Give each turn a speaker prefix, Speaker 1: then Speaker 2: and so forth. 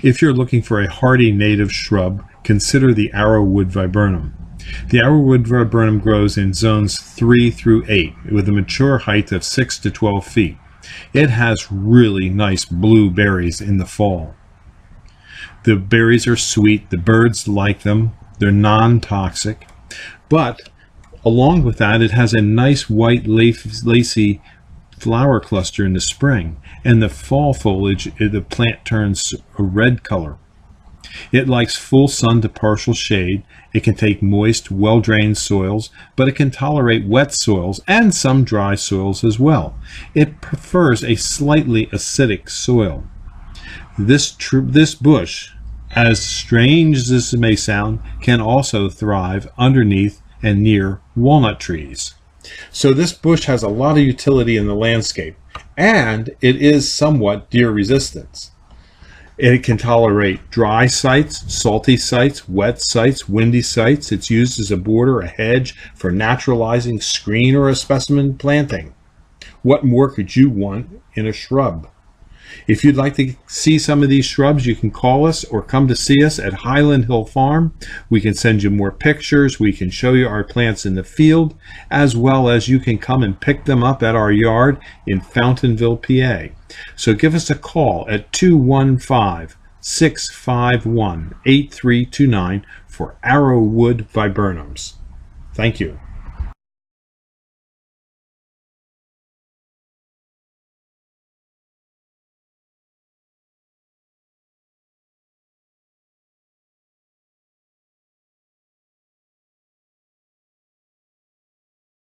Speaker 1: If you're looking for a hardy native shrub, consider the arrowwood viburnum. The arrowwood viburnum grows in zones 3 through 8 with a mature height of 6 to 12 feet. It has really nice blue berries in the fall. The berries are sweet, the birds like them, they're non-toxic, but along with that it has a nice white lacy flower cluster in the spring, and the fall foliage, the plant turns a red color. It likes full sun to partial shade. It can take moist, well-drained soils, but it can tolerate wet soils and some dry soils as well. It prefers a slightly acidic soil. This bush, as strange as this may sound, can also thrive underneath and near walnut trees. So this bush has a lot of utility in the landscape, and it is somewhat deer resistant. It can tolerate dry sites, salty sites, wet sites, windy sites. It's used as a border, a hedge, for naturalizing, screen, or a specimen planting. What more could you want in a shrub? If you'd like to see some of these shrubs, you can call us or come to see us at Highland Hill Farm. We can send you more pictures. We can show you our plants in the field, as well as you can come and pick them up at our yard in Fountainville, PA. So give us a call at 215-651-8329 for arrowwood viburnums. Thank you.